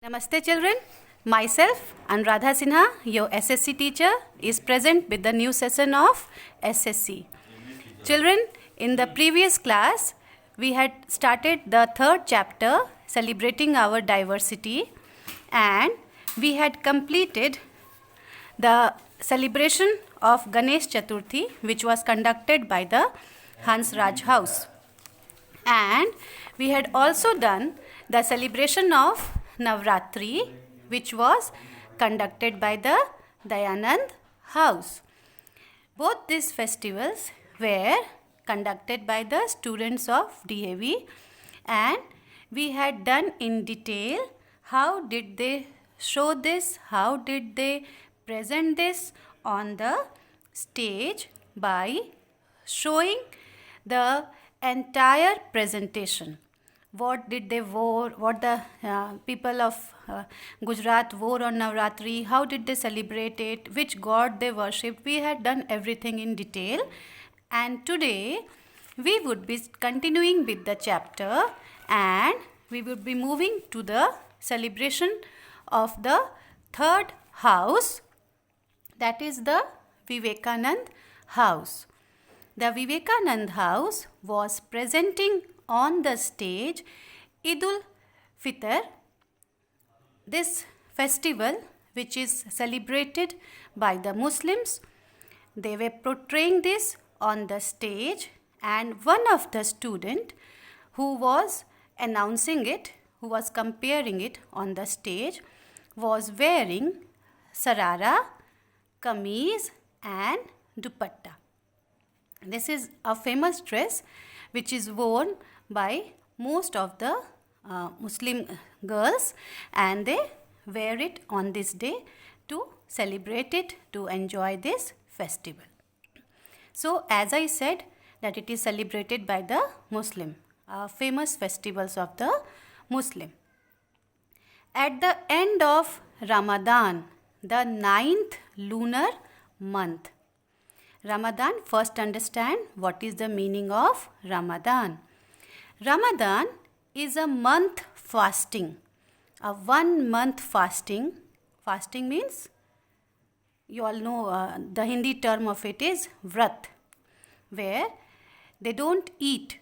Namaste children, myself Anuradha Sinha, your SSC teacher, is present with the new session of SSC. Children, in the previous class, we had started the third chapter, celebrating our diversity, and we had completed the celebration of Ganesh Chaturthi, which was conducted by the Hans Raj House. And we had also done the celebration of Navratri, which was conducted by the Dayanand House. Both these festivals were conducted by the students of DAV, and we had done in detail how did they show this, how did they present this on the stage by showing the entire presentation. What did they wore, what the people of Gujarat wore on Navratri, how did they celebrate it, which god they worshipped. We had done everything in detail, and today we would be continuing with the chapter and we would be moving to the celebration of the third house, that is the Vivekanand House. The Vivekanand House was presenting on the stage Eid-ul Fitr, this festival which is celebrated by the Muslims. They were portraying this on the stage, and one of the student who was announcing it, who was comparing it on the stage, was wearing sarara, kameez and dupatta. This is a famous dress which is worn by most of the Muslim girls, and they wear it on this day to celebrate it, to enjoy this festival. So as I said that it is celebrated by the Muslim, famous festivals of the Muslim. At the end of Ramadan, the 9th lunar month, Ramadan, first understand what is the meaning of Ramadan. Ramadan is a month fasting, a 1 month fasting. Fasting means, you all know the Hindi term of it is vrat, where they don't eat.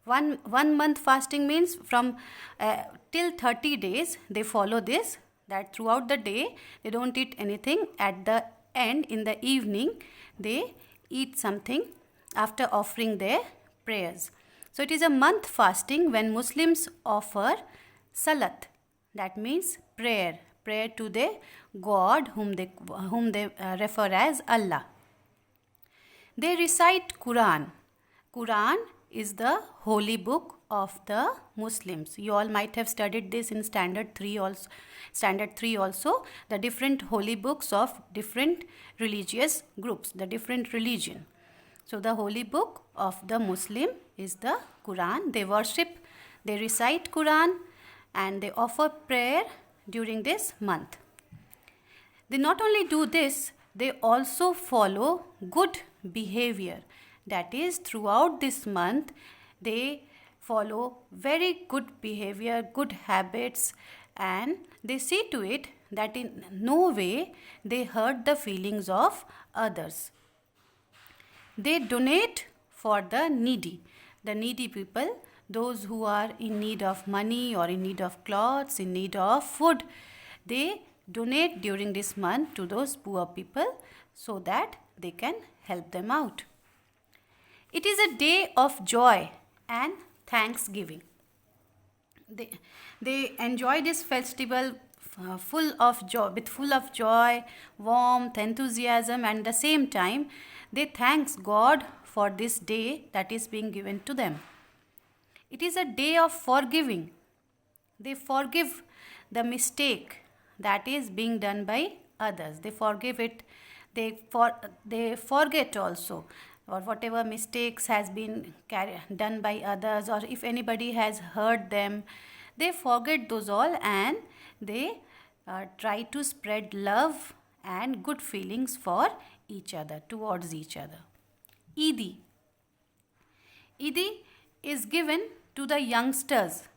One month fasting means from till 30 days they follow this, that throughout the day they don't eat anything. At the end, in the evening, they eat something after offering their prayers. So it is a month fasting when Muslims offer salat, that means prayer to their God whom they refer as Allah. They recite Quran. Quran is the holy book of the Muslims. You all might have studied this in standard 3 also, the different holy books of different religious groups, the different religion. So the holy book of the Muslim is the Quran. They worship, they recite Quran, and they offer prayer during this month. They not only do this, they also follow good behavior. That is, throughout this month, they follow very good behavior, good habits, and they see to it that in no way they hurt the feelings of others. They donate for the needy people, those who are in need of money or in need of clothes, in need of food. They donate during this month to those poor people so that they can help them out. It is a day of joy and thanksgiving. They enjoy this festival full of joy, warmth, enthusiasm, and at the same time they thanks God for this day that is being given to them. It is a day of forgiving. They forgive the mistake that is being done by others. They forgive it. They forget also, or whatever mistakes has been done by others, or if anybody has hurt them, they forget those all, and they try to spread love and good feelings for each other, towards each other. Eid is given to the youngsters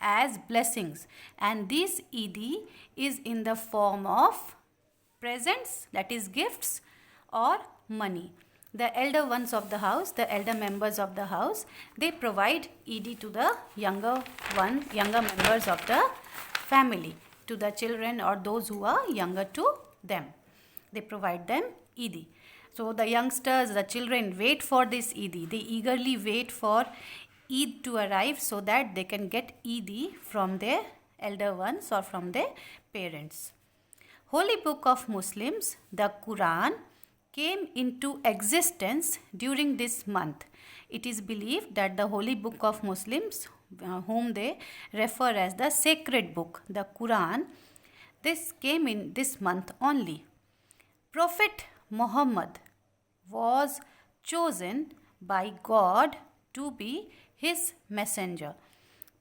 as blessings, and this Eid is in the form of presents, that is gifts, or money. The elder ones of the house, the elder members of the house, they provide Eid to the younger members of the family, to the children or those who are younger to them. They provide them Eid. So the youngsters, the children wait for this Eid. They eagerly wait for Eid to arrive so that they can get Eid from their elder ones or from their parents. Holy Book of Muslims, the Quran, came into existence during this month. It is believed that the Holy Book of Muslims, whom they refer as the sacred book, the Quran, this came in this month only. Prophet Muhammad was chosen by God to be his messenger.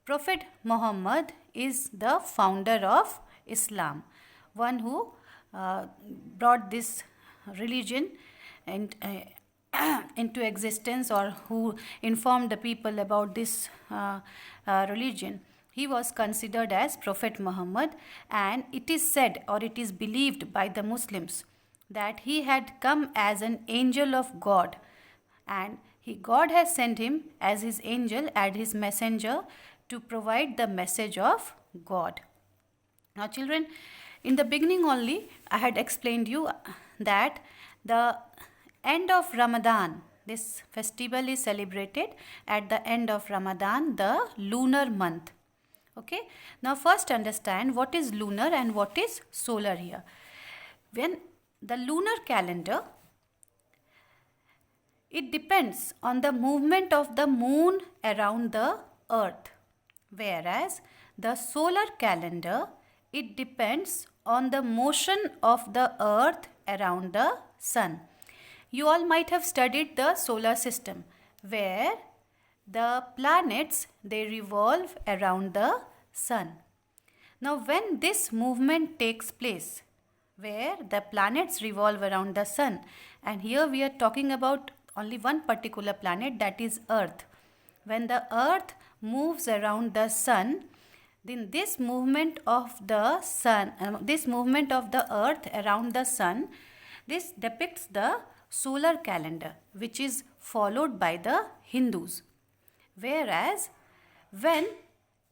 Prophet Muhammad is the founder of Islam, one who brought this religion and into existence, or who informed the people about this religion. He was considered as Prophet Muhammad, and it is said, or it is believed by the Muslims, that he had come as an angel of God, and God has sent him as his angel and his messenger to provide the message of God. Now children, in the beginning only I had explained you that the end of Ramadan, this festival is celebrated at the end of Ramadan, the lunar month. Okay, now first understand what is lunar and what is solar here. When the lunar calendar, it depends on the movement of the moon around the earth, whereas the solar calendar, it depends on the motion of the earth around the sun. You all might have studied the solar system, where the planets, they revolve around the sun. Now when this movement takes place, where the planets revolve around the sun, and here we are talking about only one particular planet, that is Earth. When the Earth moves around the sun, then this movement of the sun, this movement of the Earth around the sun, this depicts the solar calendar, which is followed by the Hindus. Whereas when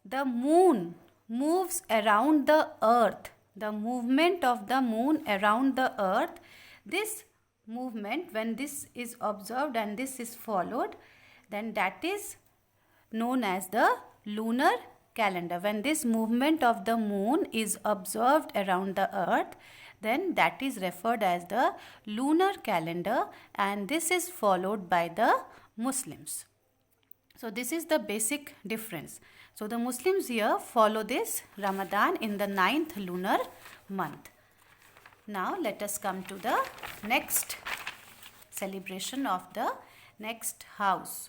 the moon moves around the earth, the movement of the moon around the earth, this movement, when this is observed and this is followed, then that is known as the lunar calendar. When this movement of the moon is observed around the earth, then that is referred as the lunar calendar, and this is followed by the Muslims. So this is the basic difference. So the Muslims here follow this Ramadan in the 9th lunar month. Now let us come to the next celebration of the next house.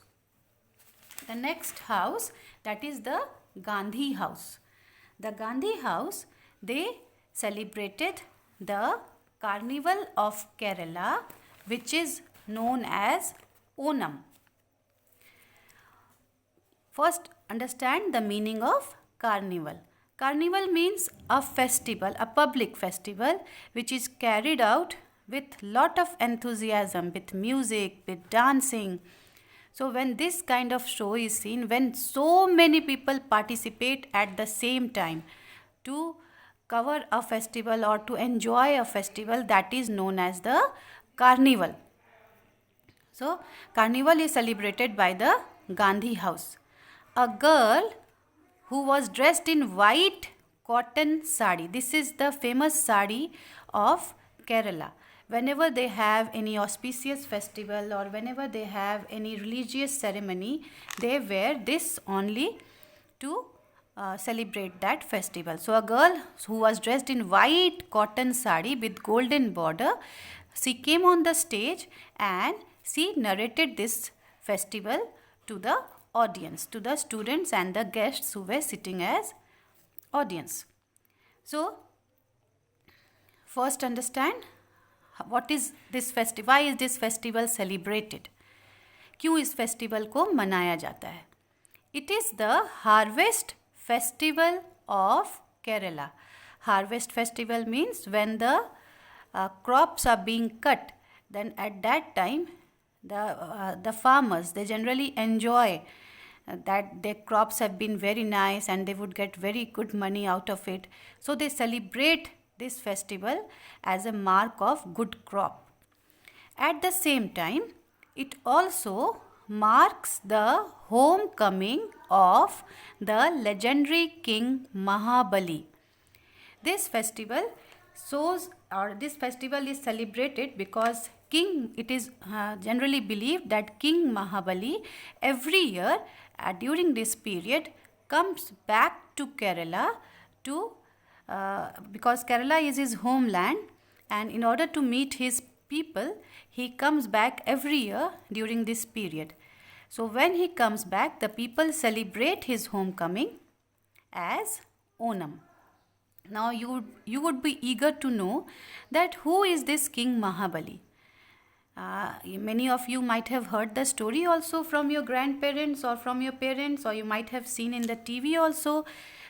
The next house, that is the Gandhi house. The Gandhi house, they celebrated the Carnival of Kerala, which is known as Onam. First, understand the meaning of carnival. Carnival means a festival, a public festival, which is carried out with lot of enthusiasm, with music, with dancing. So when this kind of show is seen, when so many people participate at the same time to cover a festival or to enjoy a festival, that is known as the carnival. So carnival is celebrated by the Gandhi house. A girl who was dressed in white cotton sari. This is the famous sari of Kerala. Whenever they have any auspicious festival or whenever they have any religious ceremony, they wear this only to celebrate that festival. So a girl who was dressed in white cotton sari with golden border, she came on the stage and she narrated this festival to the audience, to the students and the guests who were sitting as audience. So first understand what is this festival, why is this festival celebrated, क्यों इस festival को मनाया जाता है. It is the harvest festival of Kerala. Harvest festival means when the crops are being cut, then at that time the farmers, they generally enjoy that their crops have been very nice and they would get very good money out of it. So they celebrate this festival as a mark of good crop. At the same time, it also marks the homecoming of the legendary king Mahabali. This festival this festival is celebrated because it is generally believed that King Mahabali every year during this period comes back to Kerala because Kerala is his homeland, and in order to meet his people, he comes back every year during this period. So when he comes back, the people celebrate his homecoming as Onam. Now you would be eager to know that who is this King Mahabali? Many of you might have heard the story also from your grandparents or from your parents, or you might have seen in the TV also.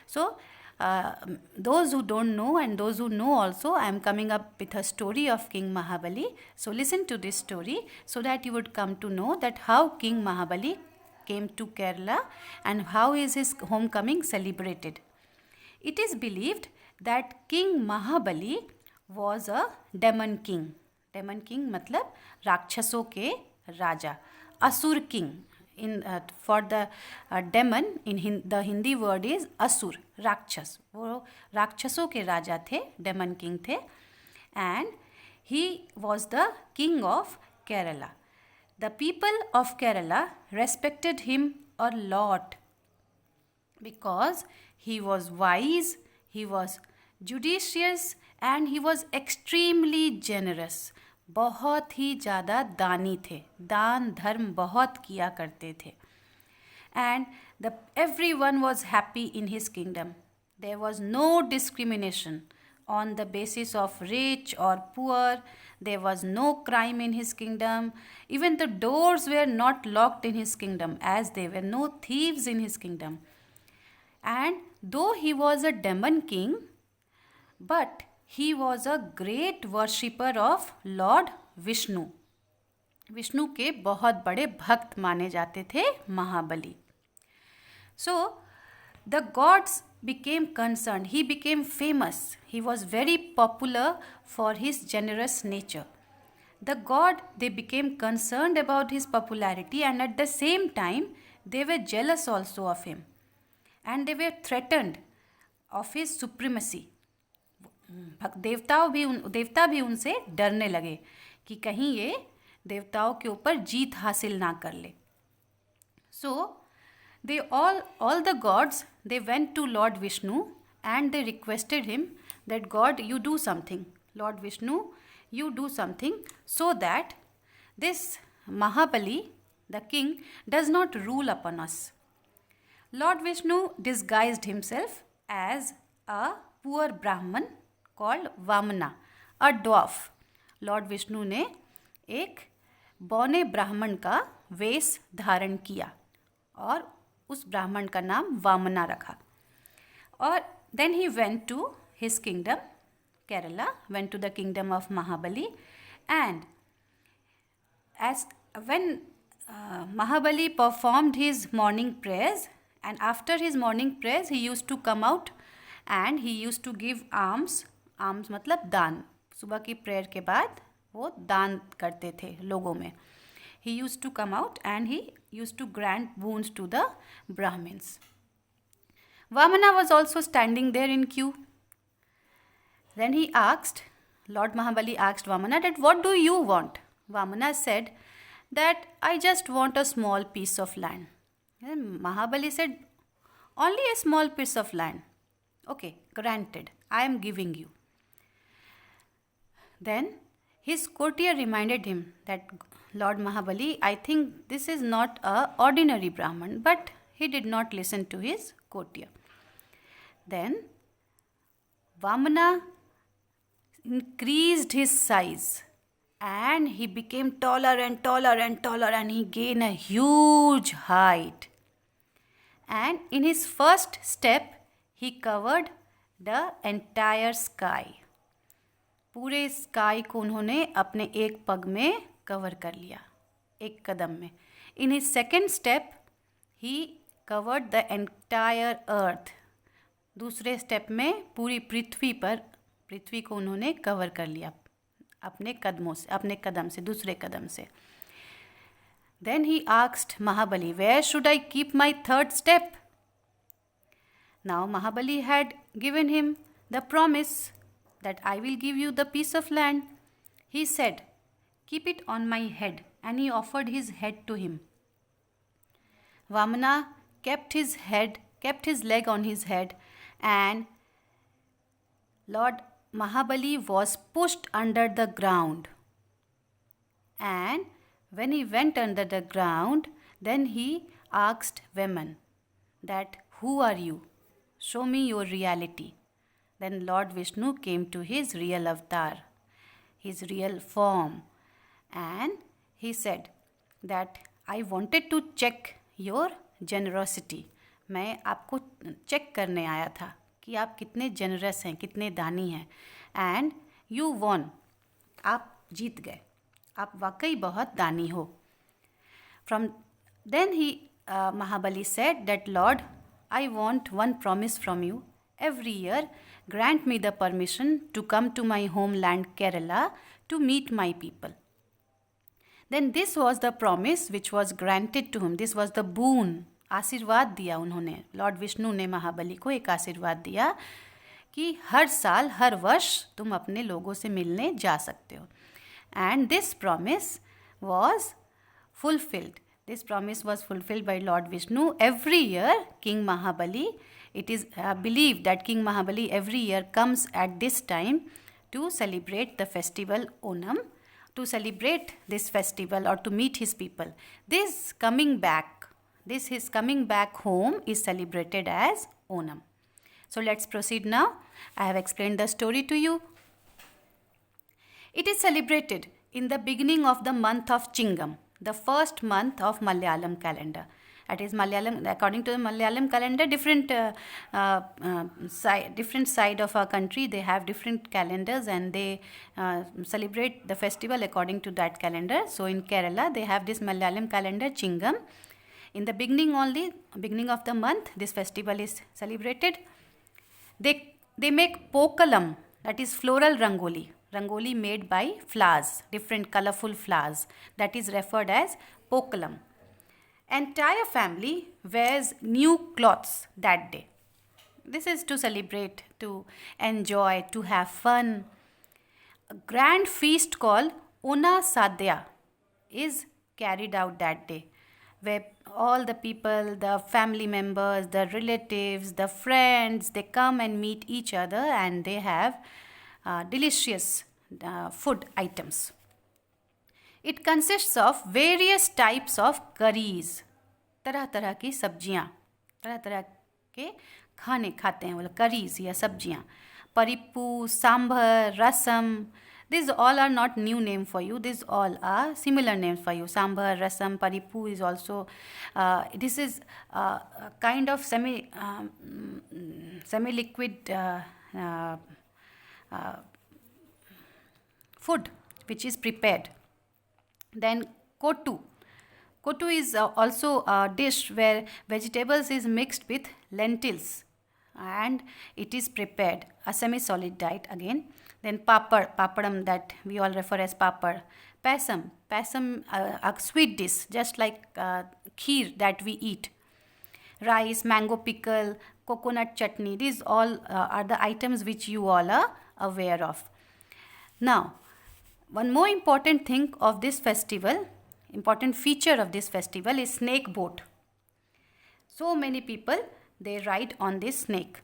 So those who don't know and those who know also, I am coming up with a story of King Mahabali. So listen to this story so that you would come to know that how King Mahabali came to Kerala and how is his homecoming celebrated. It is believed that King Mahabali was a demon king. Demon king मतलब राक्षसों के राजा, असुर king. For the demon, the Hindi word is असुर, राक्षस. वो राक्षसों के राजा थे, demon king थे, and he was the king of Kerala. The people of Kerala respected him a lot because he was wise, he was judicious and he was extremely generous. बहुत ही ज़्यादा दानी थे, दान धर्म बहुत किया करते थे. And everyone was happy in his kingdom. There was no discrimination on the basis of rich or poor. There was no crime in his kingdom. Even the doors were not locked in his kingdom, as there were no thieves in his kingdom. And though he was a demon king, but he was a great worshipper of Lord Vishnu. Vishnu के बहुत बड़े भक्त माने जाते थे महाबली. So the gods became concerned. He became famous. He was very popular for his generous nature. The they became concerned about his popularity, and at the same time they were jealous also of him. And they were threatened of his supremacy. देवता भी उनसे डरने लगे कि कहीं ये देवताओं के ऊपर जीत हासिल ना कर ले. So they all the gods, they went to Lord Vishnu and they requested him that God, you do something. Lord Vishnu, you do something so that this Mahabali, the king, does not rule upon us. Lord Vishnu disguised himself as a poor Brahman called Vamana, a dwarf. Lord Vishnu ने एक बौने ब्राह्मण का वेश धारण किया और उस ब्राह्मण का नाम वामना रखा. और then he went to his kingdom, Kerala, went to the kingdom of Mahabali, and when Mahabali performed his morning prayers, and after his morning prayers he used to come out and he used to give alms मतलब दान. सुबह की prayer के बाद वो दान करते थे लोगों में. He used to come out and he used to grant boons to the Brahmins. Vamana was also standing there in queue. Then he asked, Lord Mahabali asked Vamana that what do you want? Vamana said that I just want a small piece of land. And Mahabali said, only a small piece of land. Okay, granted, I am giving you. Then his courtier reminded him that Lord Mahabali, I think this is not an ordinary Brahman, but he did not listen to his courtier. Then Vamana increased his size and he became taller and taller and taller and he gained a huge height. and in his first step he covered the entire sky. पूरे sky को उन्होंने अपने एक पग में cover कर लिया, एक कदम में. In his second step he covered the entire earth. दूसरे स्टेप में पूरी पृथ्वी को उन्होंने कवर कर लिया अपने कदम से, दूसरे कदम से. Then he asked Mahabali, where should I keep my third step? Now Mahabali had given him the promise that I will give you the piece of land. He said, keep it on my head, and he offered his head to him. Vamana kept his leg on his head, and Lord Mahabali was pushed under the ground. And when he went under the ground, then he asked Vaman that, who are you? Show me your reality. Then Lord Vishnu came to his real avatar, his real form, and he said that I wanted to check your generosity. मैं आपको check करने आया था कि आप कितने generous हैं, कितने दानी हैं. एंड यू वॉन, आप जीत गए, आप वाकई बहुत दानी हो. From then he Mahabali said that, Lord, I want one promise from you. Every year grant me the permission to come to my homeland Kerala to meet my people. Then this was the promise which was granted to him. This was the boon. आशीर्वाद दिया उन्होंने, Lord Vishnu ने महाबली को एक आशीर्वाद दिया कि हर साल, हर वर्ष तुम अपने लोगों से मिलने जा सकते हो. And this promise was fulfilled. This promise was fulfilled by Lord Vishnu. Every year, King Mahabali, it is believed that King Mahabali every year comes at this time to celebrate the festival Onam, to celebrate this festival or to meet his people. His coming back home is celebrated as Onam. So let's proceed now. I have explained the story to you. It is celebrated in the beginning of the month of Chingam, the first month of Malayalam calendar. That is Malayalam, according to the Malayalam calendar, different side of our country, they have different calendars and they celebrate the festival according to that calendar. So in Kerala, they have this Malayalam calendar, Chingam. In the beginning of the month, this festival is celebrated. They make Pokalam, that is floral rangoli made by flowers, different colorful flowers, that is referred as Pokalam. Entire family wears new clothes that day. This is to celebrate, to enjoy, to have fun. A grand feast called Ona Sadhya is carried out that day, where all the people, the family members, the relatives, the friends, they come and meet each other and they have delicious food items. It consists of various types of curries. तरह तरह की सब्जियाँ, तरह तरह के खाने खाते हैं वो लोग, curries या सब्जियाँ. परिप्पू, सांभर, रसम. These all are not new name for you. These all are similar names for you. Sambar, rasam, parippu is also. This is a kind of semi-liquid food which is prepared. Then kotu. Kotu is also a dish where vegetables is mixed with lentils and it is prepared, a semi-solid diet again. Then papadam that we all refer as papad. Pasam, a sweet dish just like kheer that we eat. Rice, mango pickle, coconut chutney, these all are the items which you all are aware of. Now, one more important thing of this festival, important feature of this festival is snake boat. So many people, they ride on this snake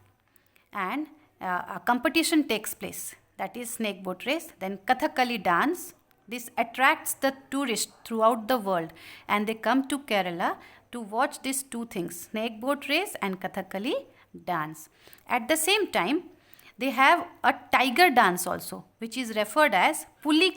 and a competition takes place. That is snake boat race. Then Kathakali dance. This attracts the tourists throughout the world and they come to Kerala to watch these two things, snake boat race and Kathakali dance. At the same time, they have a tiger dance also, which is referred as Puli